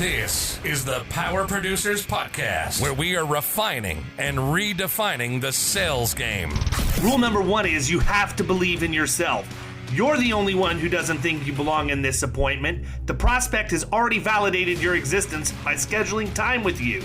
This is the Power Producers Podcast, where we are refining and redefining the sales game. Rule number one is you have to believe in yourself. You're the only one who doesn't think you belong in this appointment. The prospect has already validated your existence by scheduling time with you.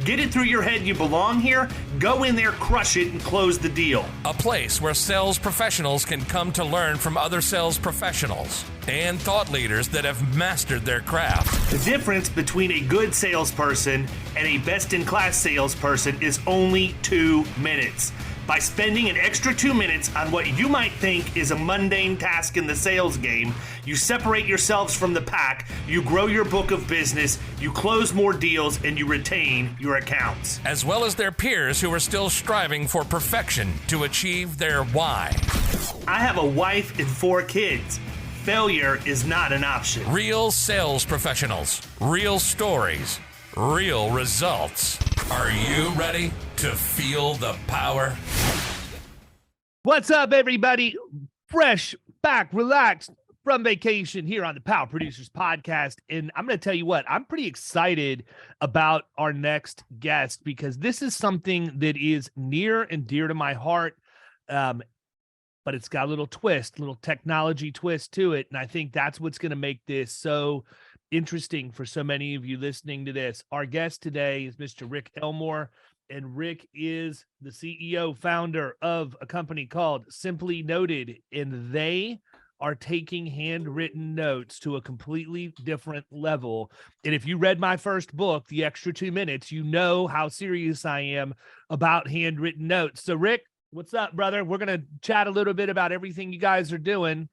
Get it through your head you belong here, go in there, crush it, and close the deal. A place where sales professionals can come to learn from other sales professionals and thought leaders that have mastered their craft. The difference between a good salesperson and a best-in-class salesperson is only 2 minutes. By spending an extra 2 minutes on what you might think is a mundane task in the sales game, you separate yourselves from the pack, you grow your book of business, you close more deals, and you retain your accounts. As well as their peers who are still striving for perfection to achieve their why. I have a wife and 4 kids. Failure is not an option. Real sales professionals, real stories, real results. Are you ready to feel the power? What's up, everybody? Fresh, back, relaxed from vacation here on the Power Producers Podcast. And I'm going to tell you what, I'm pretty excited about our next guest because this is something that is near and dear to my heart. But it's got a little twist, little technology twist to it. And I think that's what's going to make this so interesting for so many of you listening to this. Our guest today is Mr. Rick Elmore, and Rick is the CEO, founder of a company called Simply Noted, and they are taking handwritten notes to a completely different level. And if you read my first book, The Extra 2 Minutes, you know how serious I am about handwritten notes. So Rick, what's up, brother? We're going to chat a little bit about everything you guys are doing.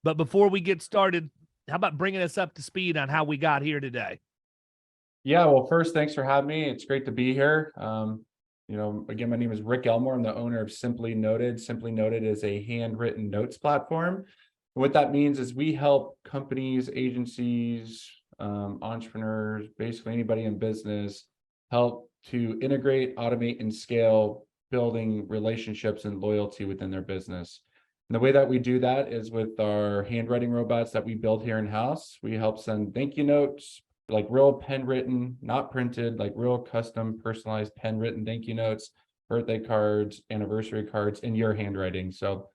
But before we get started, how about bringing us up to speed on how we got here today? Yeah, well, first, thanks for having me. It's great to be here. Again, my name is Rick Elmore. I'm the owner of Simply Noted. Simply Noted is a handwritten notes platform. What that means is we help companies, agencies, entrepreneurs, basically anybody in business, help to integrate, automate, and scale building relationships and loyalty within their business. And the way that we do that is with our handwriting robots that we build here in-house. We help send thank you notes, like real pen written, not printed, like real custom personalized pen written thank you notes, birthday cards, anniversary cards in your handwriting. So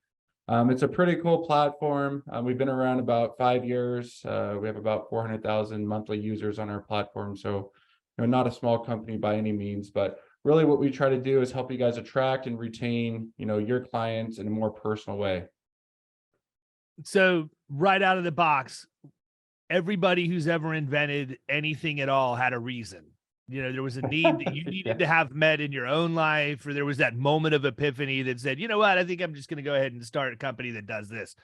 it's a pretty cool platform. We've been around about 5 years. We have about 400,000 monthly users on our platform. So not a small company by any means, but really what we try to do is help you guys attract and retain, your clients in a more personal way. So right out of the box, everybody who's ever invented anything at all had a reason. There was a need that you needed to have met in your own life, or there was that moment of epiphany that said, you know what, I think I'm just going to go ahead and start a company that does this.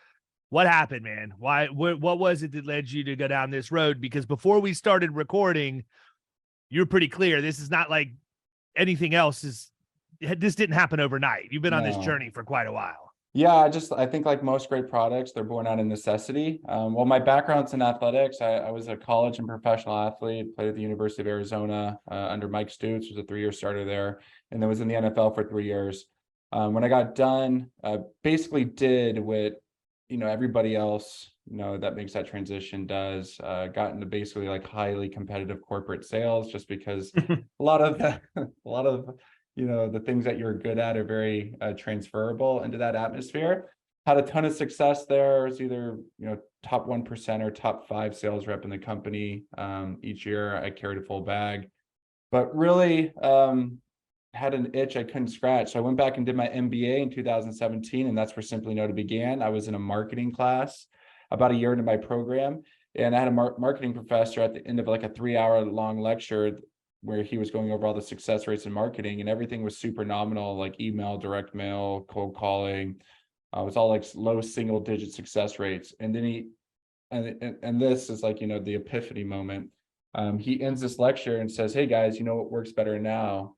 What happened, man? Why? What was it that led you to go down this road? Because before we started recording, you're pretty clear. This is not like anything else. This didn't happen overnight. You've been on this journey for quite a while. Yeah, I think like most great products, they're born out of necessity. Well, my background's in athletics. I was a college and professional athlete, played at the University of Arizona under Mike Stutes, was a 3-year starter there, and then was in the NFL for 3 years. When I got done, basically did what everybody else that makes that transition does. Got into basically like highly competitive corporate sales, just because a lot of the things that you're good at are very transferable into that atmosphere. Had a ton of success there. I was either top 1% or top 5 sales rep in the company. Each year I carried a full bag, but really had an itch I couldn't scratch. So I went back and did my MBA in 2017, and that's where Simply Noted began. I was in a marketing class about a year into my program, and I had a marketing professor at the end of like a 3-hour long lecture where he was going over all the success rates in marketing, and everything was super nominal, like email, direct mail, cold calling. It was all like low single digit success rates. And then and this is like, the epiphany moment. He ends this lecture and says, hey guys, what works better now,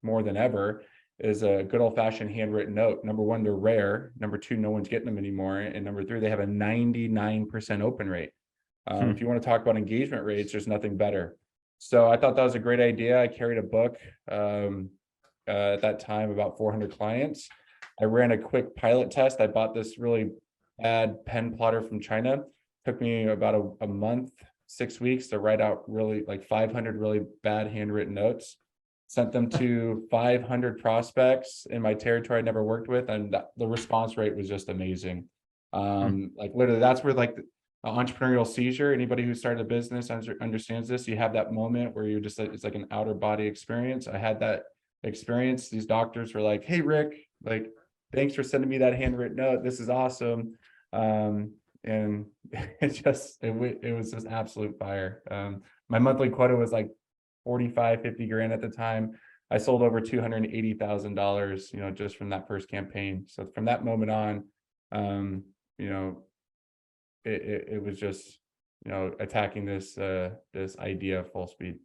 more than ever, is a good old fashioned handwritten note. Number one, they're rare. Number two, no one's getting them anymore. And number three, they have a 99% open rate. If you want to talk about engagement rates, there's nothing better. So I thought that was a great idea. I carried a book at that time, about 400 clients. I ran a quick pilot test. I bought this really bad pen plotter from China. Took me about a month 6 weeks to write out really like 500 really bad handwritten notes. Sent them to 500 prospects in my territory I'd never worked with, and the response rate was just amazing. Like literally, that's where like the entrepreneurial seizure. Anybody who started a business understands this. You have that moment where you just it's like an outer body experience. I had that experience. These doctors were like, "Hey, Rick, like, thanks for sending me that handwritten note. This is awesome." And it was just absolute fire. My monthly quota was like 50 grand at the time. I sold over $280,000, just from that first campaign. So from that moment on, it was just, attacking this idea full speed.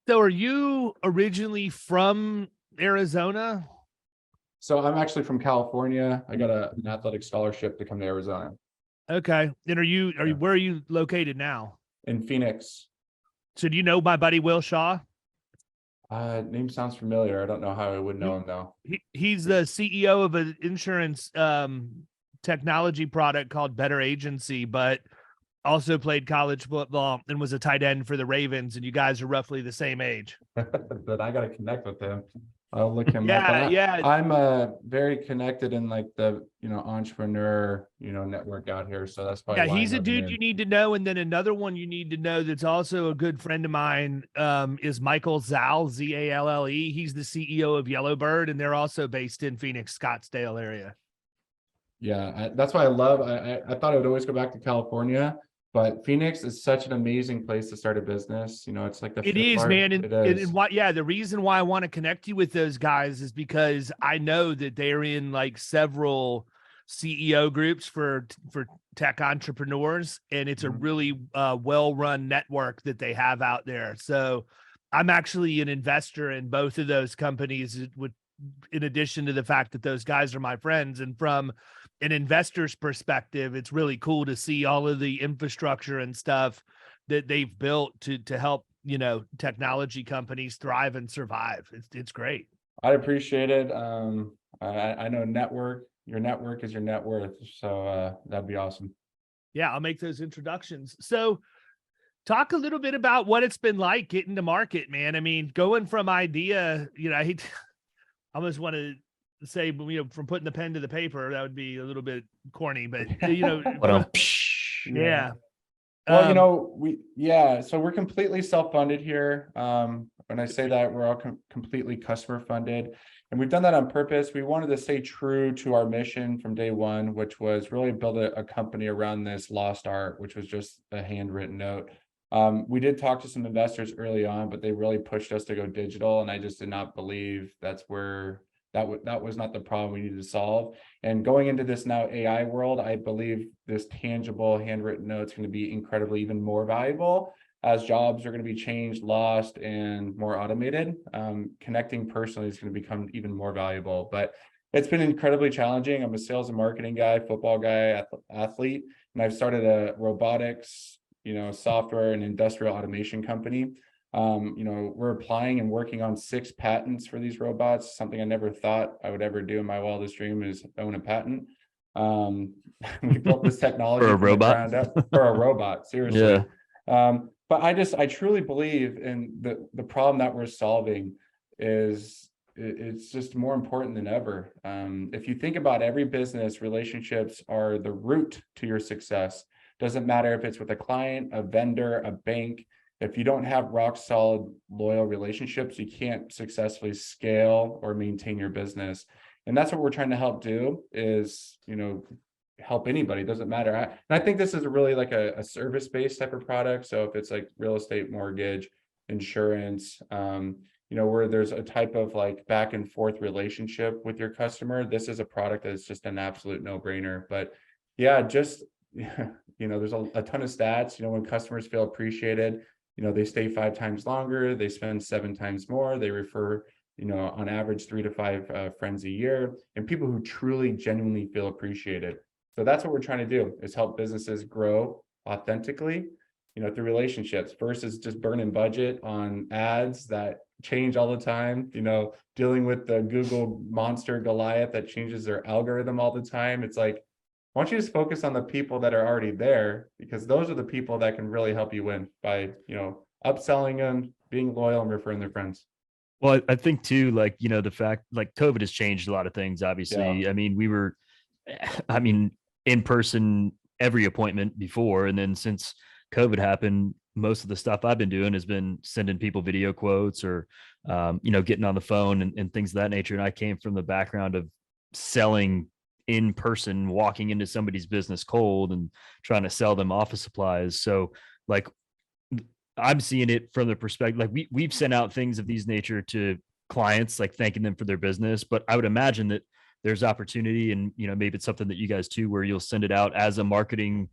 So are you originally from Arizona? So I'm actually from California. I got an athletic scholarship to come to Arizona. Okay. And where are you located now? In Phoenix. So do you know my buddy Will Shaw? Name sounds familiar. I don't know how I would know him though. He's the CEO of an insurance technology product called Better Agency, but also played college football and was a tight end for the Ravens. And you guys are roughly the same age. But I got to connect with him. I'll look him up. Yeah. I'm very connected in like the entrepreneur network out here, so that's probably why he's a dude you need to know. And then another one you need to know that's also a good friend of mine is Michael Zal, Zalle. He's the CEO of Yellowbird, and they're also based in Phoenix, Scottsdale area. Yeah, that's why I love. I thought I would always go back to California, but Phoenix is such an amazing place to start a business. It's like it is, man. And the reason why I want to connect you with those guys is because I know that they're in like several CEO groups for tech entrepreneurs, and it's a really well-run network that they have out there. So I'm actually an investor in both of those companies, in addition to the fact that those guys are my friends. And from an investor's perspective, it's really cool to see all of the infrastructure and stuff that they've built to help, technology companies thrive and survive. It's great. I appreciate it. I know your network is your net worth. So that'd be awesome. Yeah, I'll make those introductions. So talk a little bit about what it's been like getting to market, man. I mean, going from idea, I almost want to say, from putting the pen to the paper, that would be a little bit corny, but yeah. Well, so we're completely self-funded here. When I say that, we're all completely customer funded, and we've done that on purpose. We wanted to stay true to our mission from day one, which was really build a company around this lost art, which was just a handwritten note. We did talk to some investors early on, but they really pushed us to go digital, and I just did not believe that's where that was not the problem we needed to solve. And going into this now AI world, I believe this tangible handwritten note is going to be incredibly even more valuable as jobs are going to be changed, lost, and more automated. Connecting personally is going to become even more valuable. But it's been incredibly challenging. I'm a sales and marketing guy, football guy, athlete, and I've started a robotics, software and industrial automation company. We're applying and working on 6 patents for these robots. Something I never thought I would ever do in my wildest dream is own a patent. We built this technology for a robot. For a robot, seriously. Yeah. But I truly believe in the problem that we're solving is it's just more important than ever. If you think about every business, relationships are the root to your success. Doesn't matter if it's with a client, a vendor, a bank. If you don't have rock solid, loyal relationships, you can't successfully scale or maintain your business. And that's what we're trying to help do is, help anybody. It doesn't matter. And I think this is really like a service-based type of product. So if it's like real estate, mortgage, insurance, where there's a type of like back and forth relationship with your customer, this is a product that's just an absolute no-brainer. But yeah, there's a ton of stats, when customers feel appreciated, they stay 5 times longer, they spend 7 times more, they refer, on average 3 to 5 friends a year, and people who truly, genuinely feel appreciated. So that's what we're trying to do, is help businesses grow authentically, through relationships versus just burning budget on ads that change all the time, dealing with the Google monster Goliath that changes their algorithm all the time. It's like, why don't you just focus on the people that are already there, because those are the people that can really help you win by, upselling them, being loyal, and referring their friends. Well, I think too, like, the fact like COVID has changed a lot of things, obviously. Yeah. I mean, I mean, in person every appointment before. And then since COVID happened, most of the stuff I've been doing has been sending people video quotes or, getting on the phone and things of that nature. And I came from the background of selling in person, walking into somebody's business cold and trying to sell them office supplies. So like, I'm seeing it from the perspective, like we've sent out things of these nature to clients, like thanking them for their business. But I would imagine that there's opportunity, and maybe it's something that you guys too, where you'll send it out as a marketing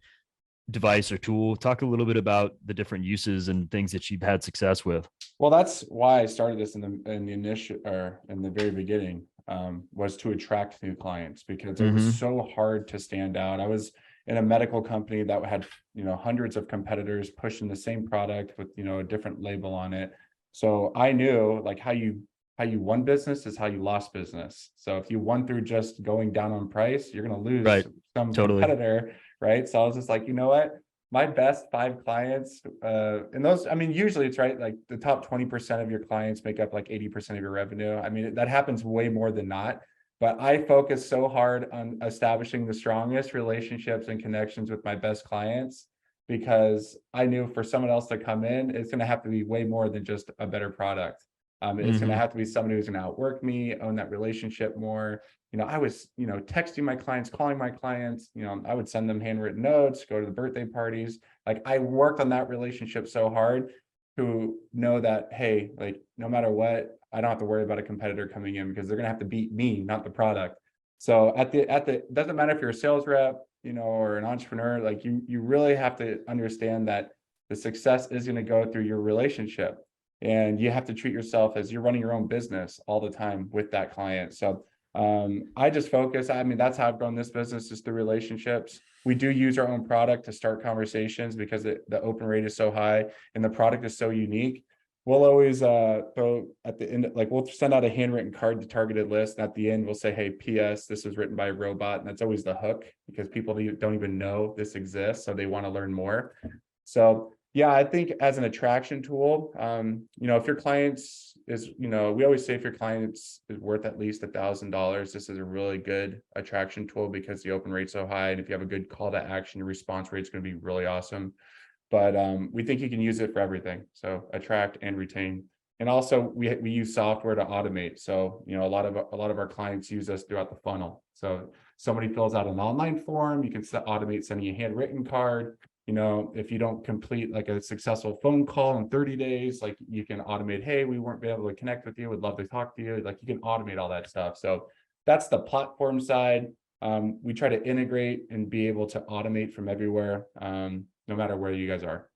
device or tool. Talk a little bit about the different uses and things that you've had success with. Well, that's why I started this in the initial, or in the very beginning, was to attract new clients, because it was so hard to stand out. I was in a medical company that had, hundreds of competitors pushing the same product with, a different label on it. So I knew like how you won business is how you lost business. So if you won through just going down on price, you're going to lose some competitor, right? So I was just like, you know what? My best 5 clients, and those, I mean, usually it's right, like the top 20% of your clients make up like 80% of your revenue. I mean, that happens way more than not. But I focus so hard on establishing the strongest relationships and connections with my best clients, because I knew for someone else to come in, it's going to have to be way more than just a better product. It's going to have to be somebody who's going to outwork me, own that relationship more. I was, texting my clients, calling my clients, I would send them handwritten notes, go to the birthday parties. Like I worked on that relationship so hard to know that, hey, like no matter what, I don't have to worry about a competitor coming in, because they're going to have to beat me, not the product. So it doesn't matter if you're a sales rep, or an entrepreneur, like you really have to understand that the success is going to go through your relationship, and you have to treat yourself as you're running your own business all the time with that client. So I just focus. I mean, that's how I've grown this business, is through relationships. We do use our own product to start conversations, because the open rate is so high and the product is so unique. We'll always throw at the end, like we'll send out a handwritten card to targeted list. And at the end, we'll say, hey, PS, this was written by a robot. And that's always the hook, because people don't even know this exists. So they want to learn more. So yeah, I think as an attraction tool, if your clients is, we always say if your clients is worth at least $1,000, this is a really good attraction tool, because the open rate's so high. And if you have a good call to action, your response rate's going to be really awesome. But we think you can use it for everything. So attract and retain. And also we use software to automate. So, a lot of our clients use us throughout the funnel. So somebody fills out an online form, you can automate sending a handwritten card. If you don't complete like a successful phone call in 30 days, like you can automate, hey, we weren't able to connect with you, would love to talk to you. Like you can automate all that stuff. So that's the platform side. We try to integrate and be able to automate from everywhere, no matter where you guys are.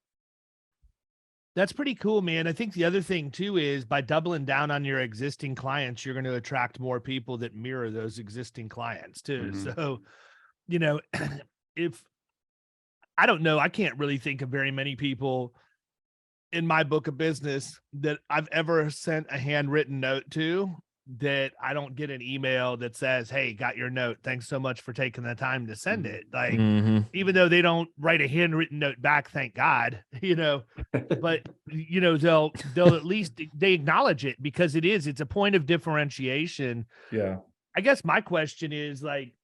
That's pretty cool, man. I think the other thing too is by doubling down on your existing clients, you're going to attract more people that mirror those existing clients too. So, if I don't know, I can't really think of very many people in my book of business that I've ever sent a handwritten note to that I don't get an email that says, hey, got your note. Thanks so much for taking the time to send it. Like, even though they don't write a handwritten note back, thank God, but they'll at least they acknowledge it, because it's a point of differentiation. Yeah. I guess my question is like,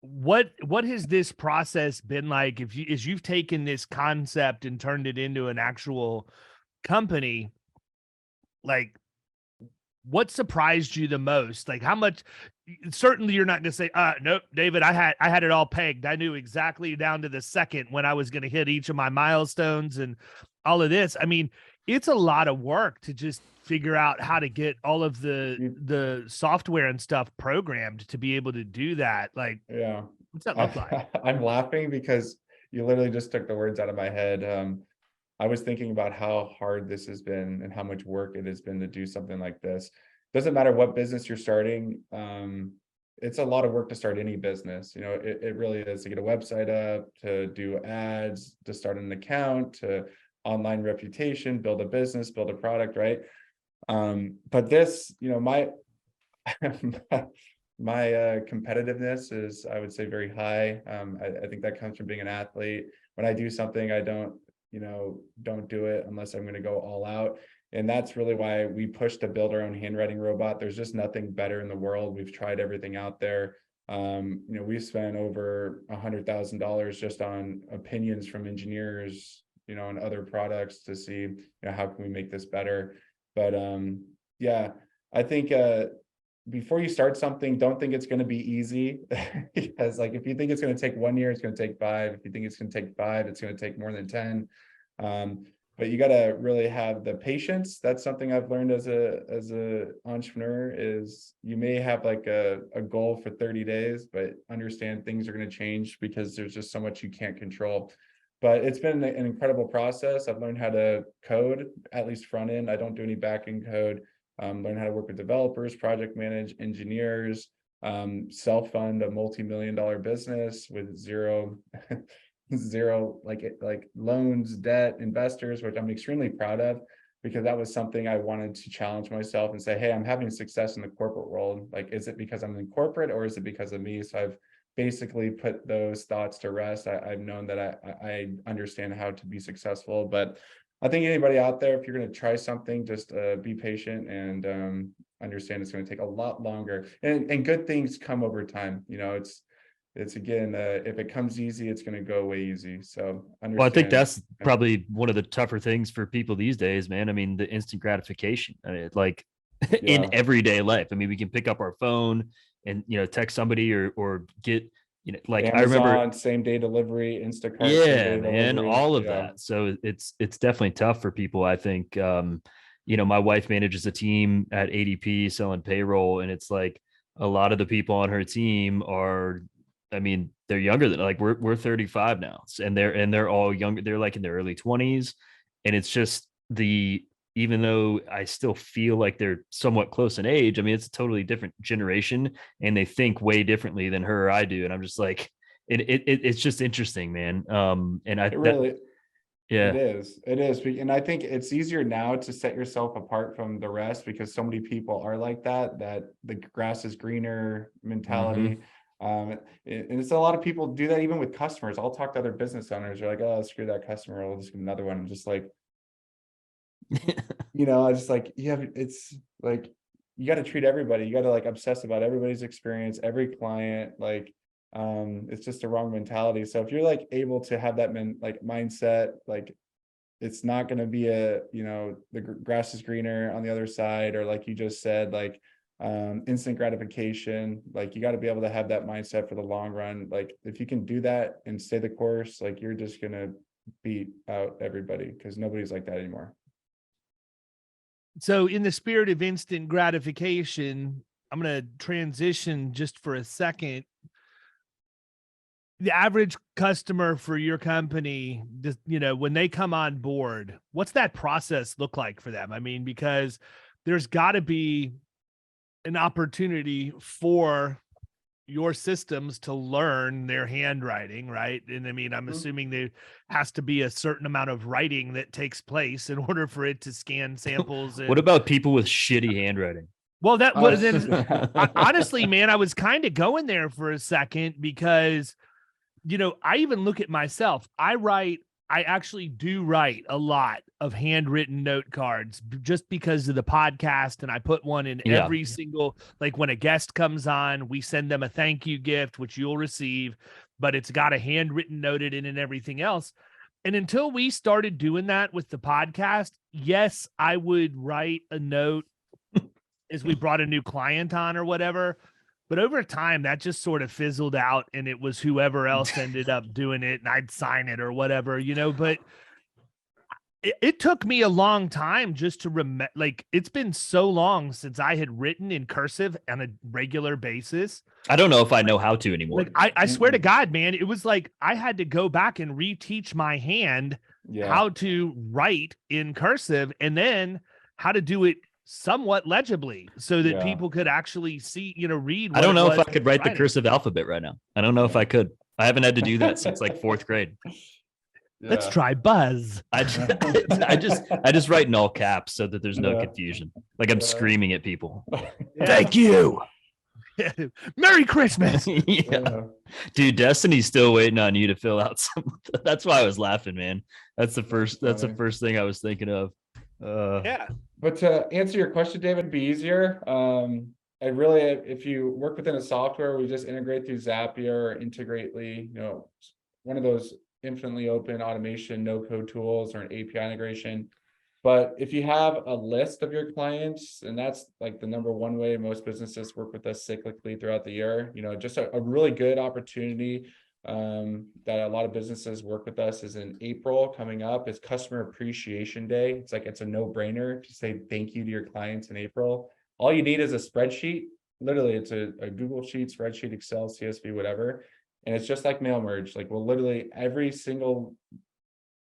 what has this process been like as you've taken this concept and turned it into an actual company? Like, what surprised you the most? Like how much, certainly you're not going to say, nope, David, I had it all pegged. I knew exactly down to the second when I was going to hit each of my milestones and all of this. I mean, it's a lot of work to just figure out how to get all of the software and stuff programmed to be able to do that. Like, yeah, what's that look like? I'm laughing because you literally just took the words out of my head. I was thinking about how hard this has been and how much work it has been to do something like this. Doesn't matter what business you're starting. It's a lot of work to start any business. It really is, to get a website up, to do ads, to start an account, to online reputation, build a business, build a product, right? But this, competitiveness is, I would say, very high. I think that comes from being an athlete. When I do something, I don't do it unless I'm going to go all out. And that's really why we push to build our own handwriting robot. There's just nothing better in the world. We've tried everything out there. We've spent over $100,000 just on opinions from engineers, and other products to see, how can we make this better. But yeah, I think before you start something, don't think it's going to be easy, because like if you think it's going to take 1 year, it's going to take 5. If you think it's going to take 5, it's going to take more than 10. But you got to really have the patience. That's something I've learned as a entrepreneur, is you may have like a goal for 30 days, but understand things are going to change because there's just so much you can't control. But it's been an incredible process. I've learned how to code, at least front end. I don't do any back end code. Learn how to work with developers, project manage, engineers, self-fund a multi-million-dollar business with zero like loans, debt, investors, which I'm extremely proud of, because that was something I wanted to challenge myself and say, hey, I'm having success in the corporate world. Like, is it because I'm in corporate, or is it because of me? So I've basically put those thoughts to rest. I've known that I understand how to be successful. But I think anybody out there, if you're going to try something, just be patient and understand it's going to take a lot longer. And good things come over time. It's again, if it comes easy, it's going to go away easy. So understand. Well, I think that's probably one of the tougher things for people these days, man. I mean, the instant gratification. I mean, like in everyday life. I mean, we can pick up our phone and text somebody or get like Amazon, I remember same day delivery, Instacart. Yeah, man, all of that. So it's definitely tough for people. I think my wife manages a team at ADP selling payroll, and it's like a lot of the people on her team are, I mean, they're younger than, like, we're 35 now, and they're all younger. They're like in their early 20s, and it's just even though I still feel like they're somewhat close in age, I mean, it's a totally different generation, and they think way differently than her or I do. And I'm just like, it's just interesting, man. And it is. And I think it's easier now to set yourself apart from the rest, because so many people are like that the grass is greener mentality. And it's a lot of people do that even with customers. I'll talk to other business owners. They're like, oh, screw that customer, I'll just get another one. I'm just like, I just like, it's like, you got to treat everybody, you got to like obsess about everybody's experience, every client. Like, it's just a wrong mentality. So if you're like able to have that mindset, like, it's not going to be the grass is greener on the other side, or like you just said, like, instant gratification. Like, you got to be able to have that mindset for the long run. Like, if you can do that and stay the course, like, you're just going to beat out everybody, because nobody's like that anymore. So in the spirit of instant gratification, I'm going to transition just for a second. The average customer for your company, when they come on board, what's that process look like for them? I mean, because there's got to be an opportunity for your systems to learn their handwriting, right? And I mean, I'm assuming there has to be a certain amount of writing that takes place in order for it to scan samples. What about people with shitty handwriting? Well, that was honestly, man, I was kind of going there for a second, because I even look at myself. I actually do write a lot of handwritten note cards just because of the podcast. And I put one in every single, like, when a guest comes on, we send them a thank you gift, which you'll receive, but it's got a handwritten noted in and everything else. And until we started doing that with the podcast, yes, I would write a note as we brought a new client on or whatever. But over time, that just sort of fizzled out, and it was whoever else ended up doing it, and I'd sign it or whatever, but it took me a long time just to remember. Like, it's been so long since I had written in cursive on a regular basis. I don't know if I know how to anymore. Like, I swear to God, man, it was like I had to go back and reteach my hand how to write in cursive, and then how to do it somewhat legibly so that people could actually see, read. I don't know if I could write the cursive alphabet right now. I don't know if I could. I haven't had to do that since like 4th grade. Let's try Buzz. I just write in all caps so that there's no confusion. Like, I'm screaming at people. Thank you. Merry Christmas. Yeah. Dude, Destiny's still waiting on you to fill out some. That's why I was laughing, man. That's the first thing I was thinking of. Yeah. But to answer your question, David, it'd be easier. I really, if you work within a software, we just integrate through Zapier or Integrately, one of those infinitely open automation, no code tools or an API integration. But if you have a list of your clients, and that's like the number one way most businesses work with us cyclically throughout the year, just a really good opportunity that a lot of businesses work with us is in April coming up is Customer Appreciation Day. It's a no-brainer to say thank you to your clients in April. All you need is a spreadsheet. Literally, it's a Google Sheet, spreadsheet, Excel, CSV, whatever. And it's just like mail merge. Like we'll literally every single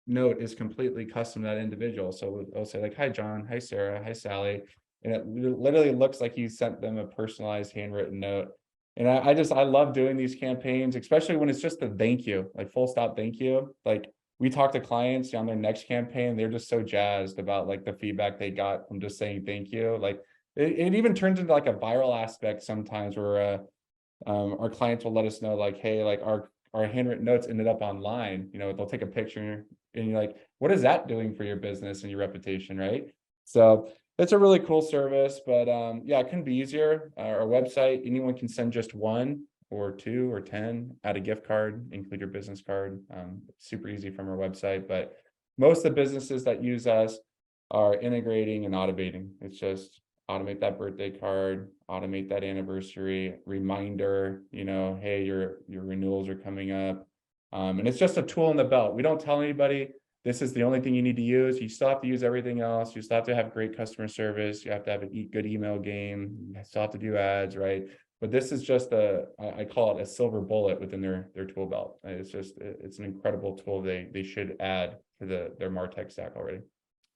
note is completely custom to that individual. So it'll say like, hi, John, hi, Sarah, hi, Sally. And it literally looks like you sent them a personalized handwritten note. And I love doing these campaigns, especially when it's just a thank you, like full stop thank you. Like we talk to clients on their next campaign, they're just so jazzed about like the feedback they got from just saying thank you. Like it even turns into like a viral aspect sometimes where our clients will let us know like, hey, like our handwritten notes ended up online. They'll take a picture and you're like, what is that doing for your business and your reputation, right? So it's a really cool service, but yeah, it couldn't be easier. Our website, anyone can send just 1 or 2 or 10, add a gift card, include your business card. Super easy from our website, but most of the businesses that use us are integrating and automating. It's just automate that birthday card, automate that anniversary reminder, hey, your renewals are coming up. And it's just a tool in the belt. We don't tell anybody this is the only thing you need to use. You still have to use everything else. You still have to have great customer service. You have to have a good email game. You still have to do ads, right? But this is just I call it a silver bullet within their tool belt. It's an incredible tool they should add to their MarTech stack already.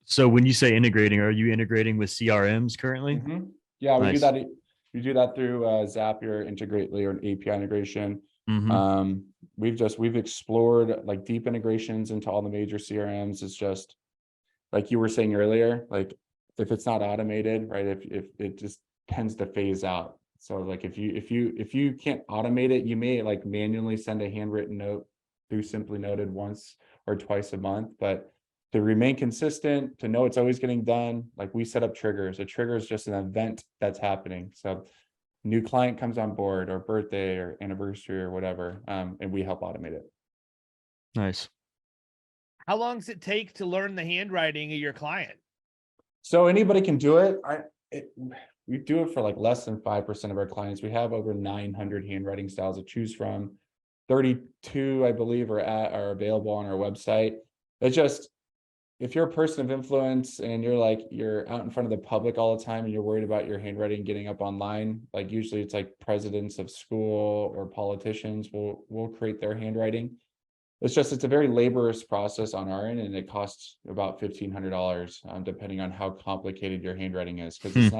So when you say integrating, are you integrating with CRMs currently? Mm-hmm. Yeah, we Nice. do that. We do that through Zapier, Integrately, or an API integration. Mm-hmm. We've explored like deep integrations into all the major CRMs. It's just like you were saying earlier, like if it's not automated, right? If it just tends to phase out. So like if you can't automate it, you may like manually send a handwritten note through Simply Noted once or twice a month, but to remain consistent, to know it's always getting done, like we set up triggers. A trigger is just an event that's happening. So new client comes on board or birthday or anniversary or whatever, and we help automate it. Nice. How long does it take to learn the handwriting of your client? So anybody can do it. We do it for like less than 5% of our clients. We have over 900 handwriting styles to choose from. 32, I believe, are available on our website. It's just, if you're a person of influence and you're out in front of the public all the time and you're worried about your handwriting getting up online, like usually it's like presidents of school or politicians will create their handwriting. It's a very laborious process on our end, and it costs about $1,500, depending on how complicated your handwriting is, because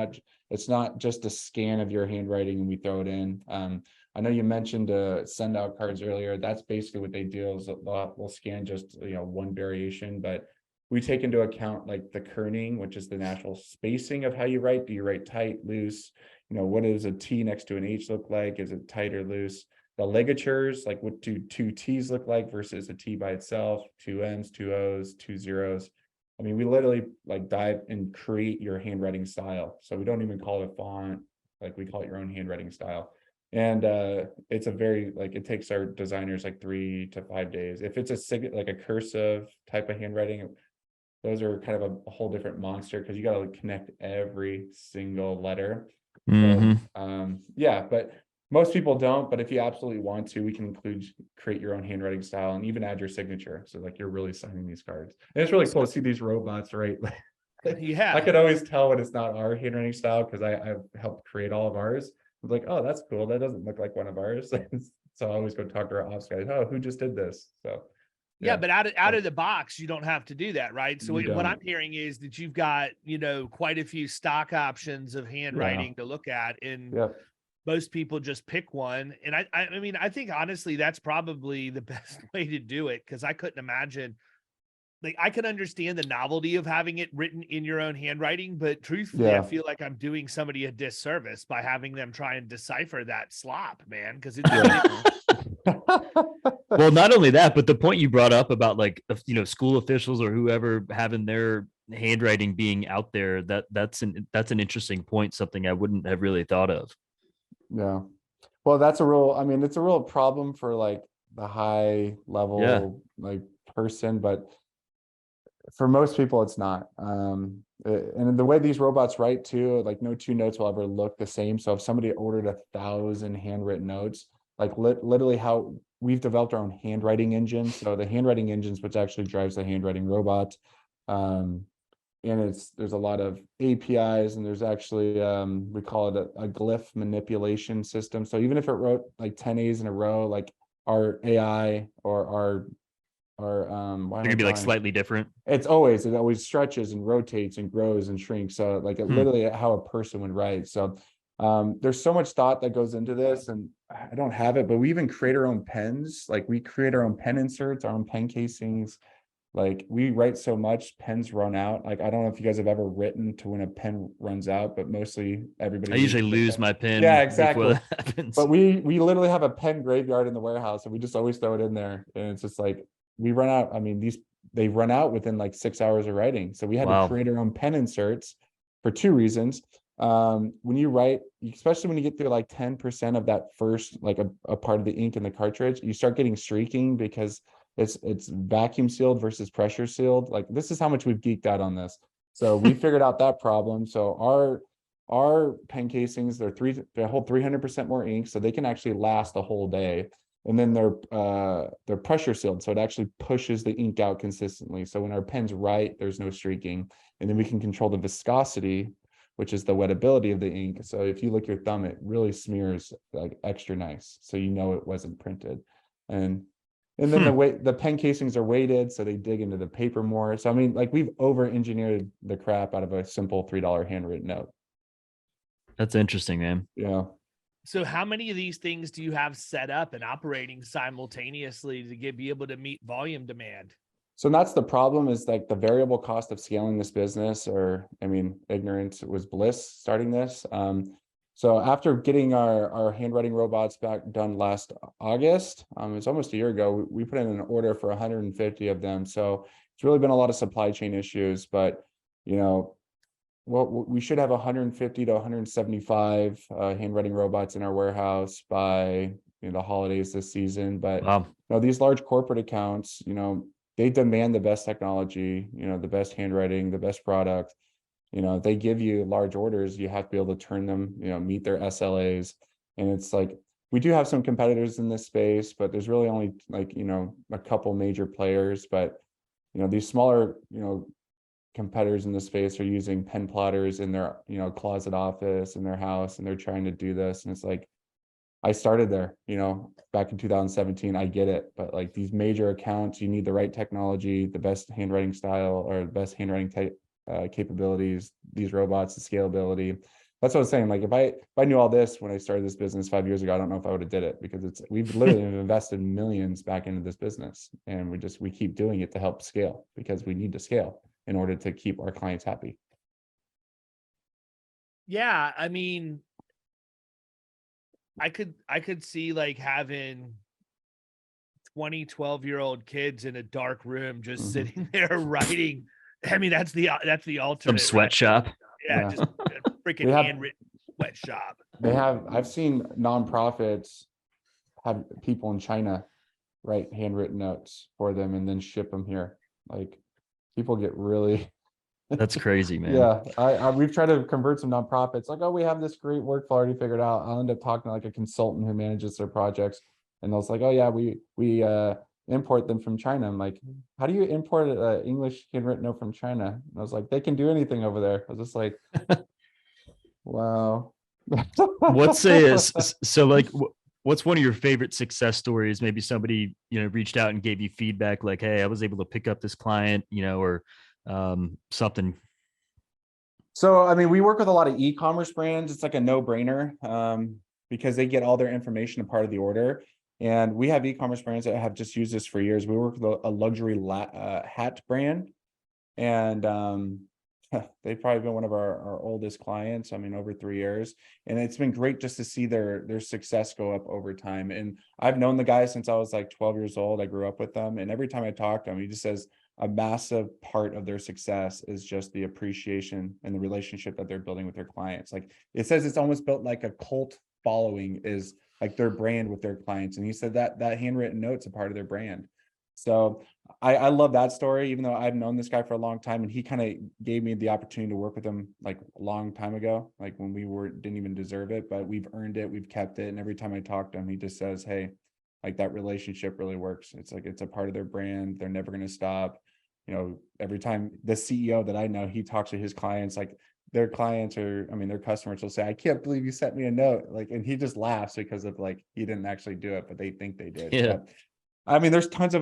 it's not just a scan of your handwriting and we throw it in. I know you mentioned send out cards earlier. That's basically what they do is we'll scan just one variation, but we take into account like the kerning, which is the natural spacing of how you write. Do you write tight, loose? What does a T next to an H look like? Is it tight or loose? The ligatures, like what do 2 T's look like versus a T by itself, 2 N's, 2 O's, 2 zeros. I mean, we literally like dive and create your handwriting style. So we don't even call it a font, like we call it your own handwriting style. And it's it takes our designers like 3 to 5 days. If it's like a cursive type of handwriting, those are kind of a whole different monster because you got to connect every single letter. Mm-hmm. So, yeah, but most people don't. But if you absolutely want to, we can create your own handwriting style and even add your signature. So like you're really signing these cards. And it's really cool to see these robots, right? Yeah. I could always tell when it's not our handwriting style because I've helped create all of ours. I'm like, oh, that's cool. That doesn't look like one of ours. So I always go talk to our ops guys. Oh, who just did this? So yeah, but out of the box, you don't have to do that, right? So You what I'm don't. hearing is that you've got, quite a few stock options of handwriting to look at, and Yep. most people just pick one. And I mean, I think honestly, that's probably the best way to do it, because I couldn't imagine like I can understand the novelty of having it written in your own handwriting, but truthfully, I feel like I'm doing somebody a disservice by having them try and decipher that slop, man. Because it's Well, not only that, but the point you brought up about like school officials or whoever having their handwriting being out there, that's an interesting point, something I wouldn't have really thought of. Yeah. Well, that's a real, I mean, it's a real problem for like the high level like person, but for most people it's not. And the way these robots write too, like no two notes will ever look the same. So if somebody ordered 1,000 handwritten notes, like literally how we've developed our own handwriting engine. So the handwriting engines, which actually drives the handwriting robot. And there's a lot of APIs, and there's actually we call it a glyph manipulation system. So even if it wrote like 10 A's in a row, like our AI or our They're gonna be like slightly different. It always stretches and rotates and grows and shrinks. So like literally how a person would write. So there's so much thought that goes into this, and I don't have it, but we even create our own pens. Like we create our own pen inserts, our own pen casings. Like we write so much, pens run out. Like I don't know if you guys have ever written to when a pen runs out, but mostly everybody. I usually lose my pen. Yeah, exactly. That happens. But we literally have a pen graveyard in the warehouse, and we just always throw it in there. And it's just like we run out. I mean, they run out within like 6 hours of writing. So we had to create our own pen inserts for two reasons. When you write, especially when you get through like 10% of that first, like a part of the ink in the cartridge, you start getting streaking because it's vacuum sealed versus pressure sealed. Like this is how much we've geeked out on this. So we figured out that problem. So our pen casings, they hold 300% more ink, so they can actually last the whole day. And then they're pressure sealed, so it actually pushes the ink out consistently. So when our pens write, there's no streaking. And then we can control the viscosity, which is the wettability of the ink. So if you lick your thumb, it really smears like extra nice, so you know it wasn't printed. And then the pen casings are weighted, so they dig into the paper more. So I mean, like we've over-engineered the crap out of a simple $3 handwritten note. That's interesting, man. Yeah. So how many of these things do you have set up and operating simultaneously to be able to meet volume demand? So that's the problem, is like the variable cost of scaling this business, or I mean, ignorance was bliss starting this. So after getting our handwriting robots back done last August, it's almost a year ago, we put in an order for 150 of them. So it's really been a lot of supply chain issues, but we should have 150 to 175 handwriting robots in our warehouse by the holidays this season. But these large corporate accounts, they demand the best technology, the best handwriting, the best product. If they give you large orders, you have to be able to turn them, meet their SLAs. And it's like, we do have some competitors in this space, but there's really only like, a couple major players. But, these smaller, competitors in this space are using pen plotters in their, closet office in their house, and they're trying to do this. And it's like, I started there, back in 2017, I get it. But like these major accounts, you need the right technology, the best handwriting style, or the best handwriting capabilities, these robots, the scalability. That's what I was saying. Like if I knew all this when I started this business 5 years ago, I don't know if I would have did it, because we've literally invested millions back into this business, and we keep doing it to help scale, because we need to scale in order to keep our clients happy. Yeah, I mean, I could see like having 12-year-old kids in a dark room just sitting there writing. I mean, that's the ultimate. Some sweatshop. Yeah, just a freaking handwritten sweatshop. I've seen nonprofits have people in China write handwritten notes for them and then ship them here. Like people get really. That's crazy, man. Yeah, we've tried to convert some nonprofits. Like, oh, we have this great workflow already figured out. I'll end up talking to like a consultant who manages their projects, and they'll say, oh yeah, we import them from China. I'm like, how do you import an English handwritten note from China? And I was like, they can do anything over there. I was just like, wow. What's one of your favorite success stories? Maybe somebody reached out and gave you feedback, like, hey, I was able to pick up this client, or something. So I mean, we work with a lot of e-commerce brands. It's like a no-brainer because they get all their information a part of the order. And we have e-commerce brands that have just used this for years. We work with a luxury hat brand, and they've probably been one of our oldest clients. I mean, over 3 years, and it's been great just to see their success go up over time. And I've known the guy since I was like 12 years old. I grew up with them, and every time I talk to him, he just says a massive part of their success is just the appreciation and the relationship that they're building with their clients. Like, it says it's almost built like a cult following is like their brand with their clients. And he said that handwritten note's a part of their brand. So I love that story, even though I've known this guy for a long time, and he kind of gave me the opportunity to work with him like a long time ago, like when we didn't even deserve it, but we've earned it, we've kept it. And every time I talk to him, he just says, hey, like that relationship really works. It's like, it's a part of their brand. They're never going to stop. You know, every time the CEO that I know, he talks to his clients, like their clients their customers will say, I can't believe you sent me a note. Like, and he just laughs because of like, he didn't actually do it, but they think they did. Yeah. But, I mean, there's tons of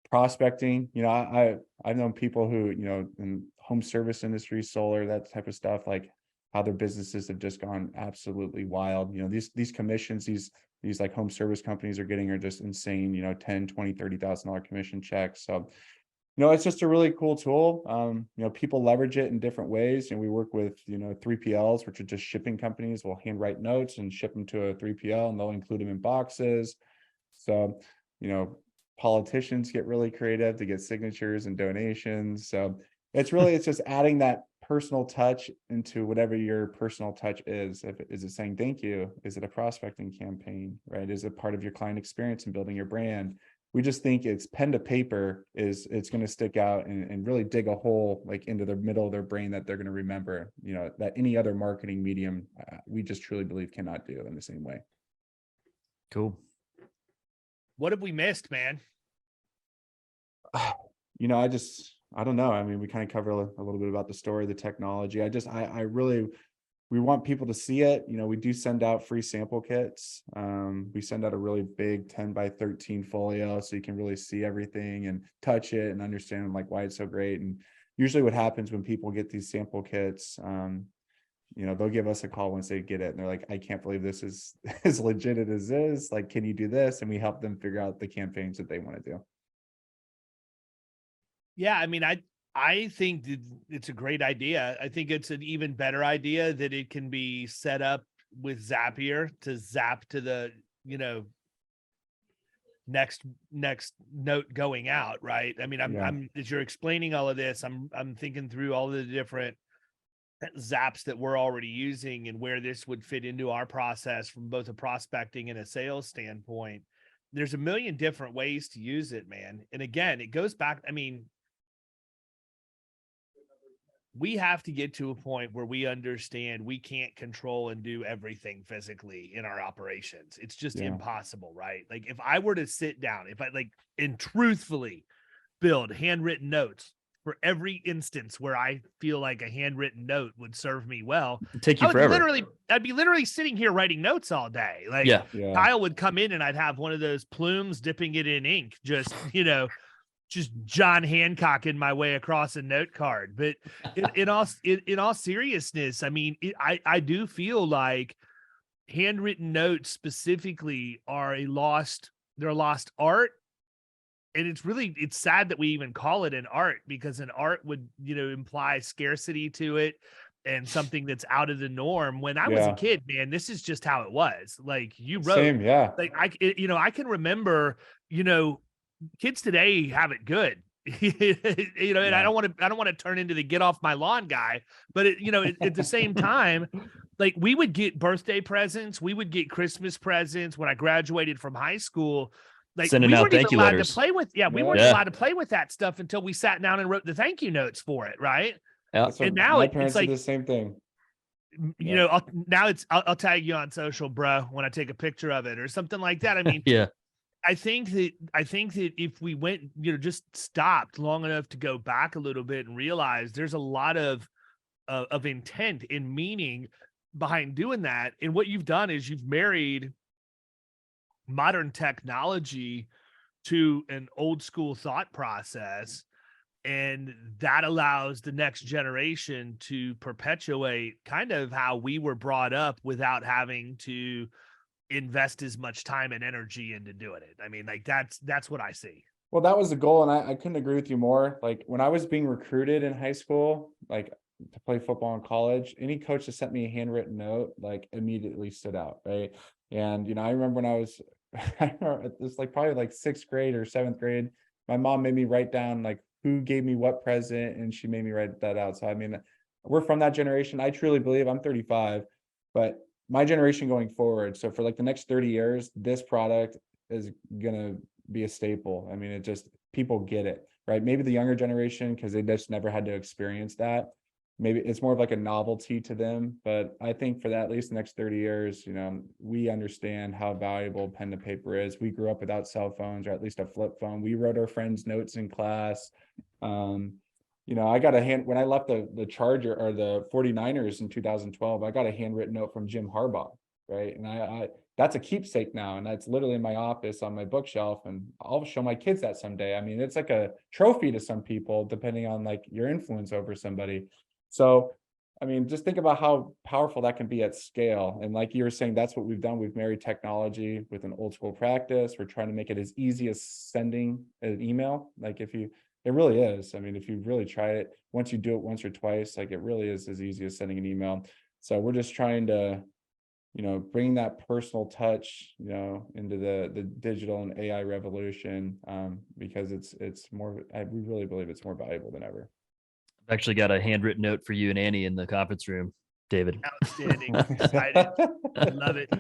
prospecting. I've known people who, in home service industry, solar, that type of stuff, like how their businesses have just gone absolutely wild. These commissions, these like home service companies are getting are just insane, 10, 20, $30,000 commission checks. So, it's just a really cool tool. People leverage it in different ways. And we work with, 3PLs, which are just shipping companies, will handwrite notes and ship them to a 3PL, and they'll include them in boxes. So, politicians get really creative to get signatures and donations. So it's just adding that personal touch into whatever your personal touch is. Is it saying thank you? Is it a prospecting campaign, right? Is it part of your client experience and building your brand? We just think it's pen to paper it's going to stick out and really dig a hole like into the middle of their brain that they're going to remember, that any other marketing medium, we just truly believe cannot do in the same way. Cool. What have we missed, man? I don't know. I mean, we kind of cover a little bit about the story, the technology. We want people to see it. We do send out free sample kits. We send out a really big 10 by 13 folio, so you can really see everything and touch it and understand like why it's so great. And usually what happens when people get these sample kits, they'll give us a call once they get it, and they're like, I can't believe this is as legit as it is. Like, can you do this? And we help them figure out the campaigns that they want to do. Yeah, I mean, I think it's a great idea. I think it's an even better idea that it can be set up with Zapier to zap to the, next note going out, right? I mean, I'm as you're explaining all of this, I'm thinking through all the different zaps that we're already using and where this would fit into our process from both a prospecting and a sales standpoint. There's a million different ways to use it, man. And again, it goes back, I mean, we have to get to a point where we understand we can't control and do everything physically in our operations. It's just impossible, right? Like if I were to sit down, and truthfully build handwritten notes for every instance where I feel like a handwritten note would serve me well, Take you forever. I'd be literally sitting here writing notes all day. Like Kyle would come in and I'd have one of those plumes dipping it in ink, just John Hancocking my way across a note card. But in all seriousness, I mean, I do feel like handwritten notes specifically are they're a lost art. And it's sad that we even call it an art, because an art would, imply scarcity to it and something that's out of the norm. When I was a kid, man, this is just how it was. Like you wrote, same, like I can remember, kids today have it good, and I don't want to turn into the get off my lawn guy, but at the same time, like we would get birthday presents, we would get Christmas presents when I graduated from high school. Like sending we out weren't thank even you allowed letters. to play with, we weren't allowed to play with that stuff until we sat down and wrote the thank you notes for it, right? Yeah. And now my parents it's like do the same thing. I'll tag you on social, bro, when I take a picture of it or something like that. I mean, Yeah. I think that if we went, just stopped long enough to go back a little bit and realize there's a lot of intent and meaning behind doing that. And what you've done is you've married modern technology to an old school thought process. And that allows the next generation to perpetuate kind of how we were brought up without having to invest as much time and energy into doing it. I mean, like that's what I see. Well, that was the goal, and I couldn't agree with you more. Like when I was being recruited in high school, like to play football in college, any coach that sent me a handwritten note, like immediately stood out, right? And I remember when I was, I remember it was like probably like 6th grade or 7th grade, my mom made me write down like who gave me what present, and she made me write that out. So I mean, we're from that generation. I truly believe, I'm 35, but my generation going forward. So for like the next 30 years, this product is gonna be a staple. I mean, it just, people get it, right? Maybe the younger generation, because they just never had to experience that. Maybe it's more of like a novelty to them, but I think for that, at least the next 30 years, we understand how valuable pen to paper is. We grew up without cell phones, or at least a flip phone. We wrote our friends' notes in class. I got when I left the Charger or the 49ers in 2012, I got a handwritten note from Jim Harbaugh, right? And I that's a keepsake now, and that's literally in my office on my bookshelf, and I'll show my kids that someday. I mean, it's like a trophy to some people, depending on like your influence over somebody. So, I mean, just think about how powerful that can be at scale. And like you were saying, that's what we've done. We've married technology with an old school practice. We're trying to make it as easy as sending an email. Like it really is. I mean, if you really try it, once you do it once or twice, like it really is as easy as sending an email. So we're just trying to, bring that personal touch, into the digital and AI revolution, because it's more, we really believe it's more valuable than ever. I've actually got a handwritten note for you and Annie in the conference room, David. Outstanding. Excited. I love it.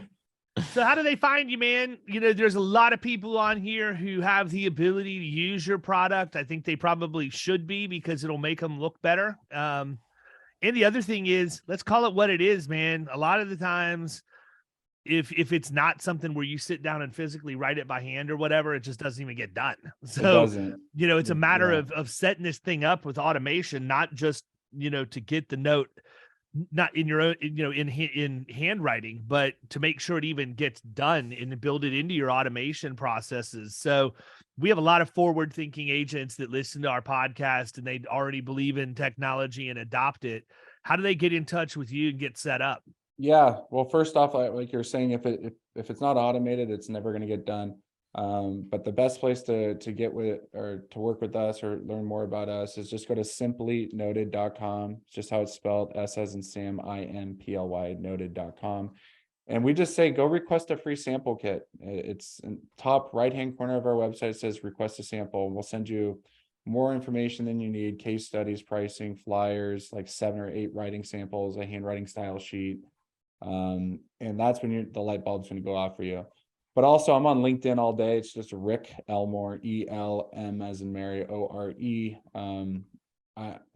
So how do they find you, man? There's a lot of people on here who have the ability to use your product. I think they probably should be, because it'll make them look better. And the other thing is, let's call it what it is, man. A lot of the times, if it's not something where you sit down and physically write it by hand or whatever, it just doesn't even get done. So, it doesn't. It's a matter of setting this thing up with automation, not just, to get the note, not in your own, in handwriting, but to make sure it even gets done and build it into your automation processes. So we have a lot of forward thinking agents that listen to our podcast, and they already believe in technology and adopt it. How do they get in touch with you and get set up? Yeah, well, first off, like you're saying, if it's not automated, it's never going to get done. But the best place to get with or to work with us or learn more about us is just go to simplynoted.com. It's just how it's spelled, S as in Sam, IMPLY noted.com. And we just say, go request a free sample kit. It's in top right-hand corner of our website. It says request a sample, and we'll send you more information than you need, case studies, pricing, flyers, like 7 or 8 writing samples, a handwriting style sheet. And that's when the light bulb's going to go off for you. But also, I'm on LinkedIn all day. It's just Rick Elmore, ELM as in Mary, ORE.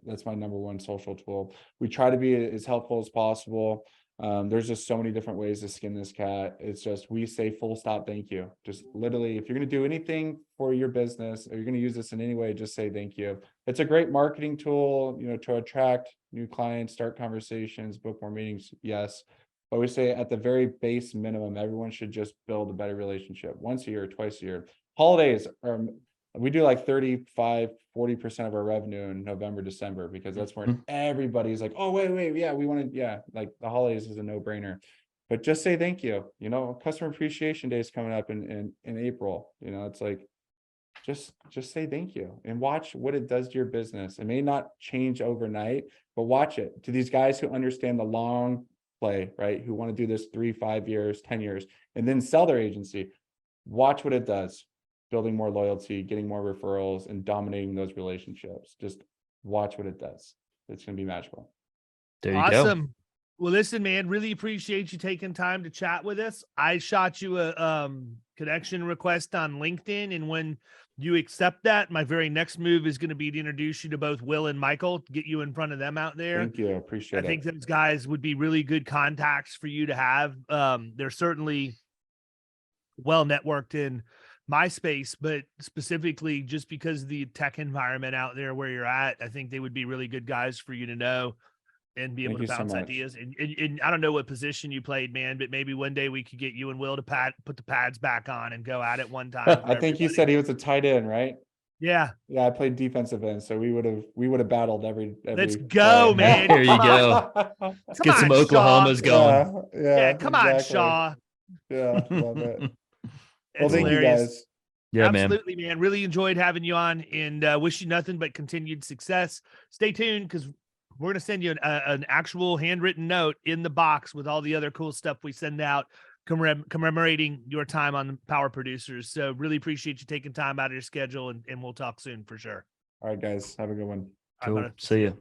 That's my number one social tool. We try to be as helpful as possible. There's just so many different ways to skin this cat. It's just, we say full stop, thank you. Just literally, if you're going to do anything for your business, or you're going to use this in any way, just say thank you. It's a great marketing tool, to attract new clients, start conversations, book more meetings. Yes. But we say at the very base minimum, everyone should just build a better relationship once a year, twice a year. Holidays we do like 35-40% of our revenue in November, December, because that's when everybody's like, oh, wait, yeah, we want to, yeah, like the holidays is a no-brainer. But just say thank you. Customer Appreciation Day is coming up in April. It's like, just say thank you and watch what it does to your business. It may not change overnight, but watch it. To these guys who understand the long play, right, who want to do this 3, 5 years, 10 years, and then sell their agency, watch what it does. Building more loyalty, getting more referrals, and dominating those relationships. Just watch what it does. It's going to be magical. There you Awesome. go. Well, listen, man, really appreciate you taking time to chat with us. I shot you a connection request on LinkedIn, and when you accept that, my very next move is going to be to introduce you to both Will and Michael, to get you in front of them out there. Thank you. I appreciate it. I think those guys would be really good contacts for you to have. They're certainly well networked in my space, but specifically just because of the tech environment out there where you're at, I think they would be really good guys for you to know and be able to bounce ideas. And I don't know what position you played, man, but maybe one day we could get you and Will to put the pads back on and go at it one time. I think he said he was a tight end, right? Yeah. Yeah, I played defensive end, so we would have battled every Let's go, man. There you go. Let's get some Oklahomas going. Yeah, come on, Shaw. Yeah, love it. Well, It's thank you hilarious. guys. Yeah, man. Absolutely, man. Really enjoyed having you on, and wish you nothing but continued success. Stay tuned because we're going to send you an actual handwritten note in the box with all the other cool stuff we send out commemorating your time on the Power Producers. So really appreciate you taking time out of your schedule, and we'll talk soon for sure. All right, guys. Have a good one. All right, Cool. brother. See ya.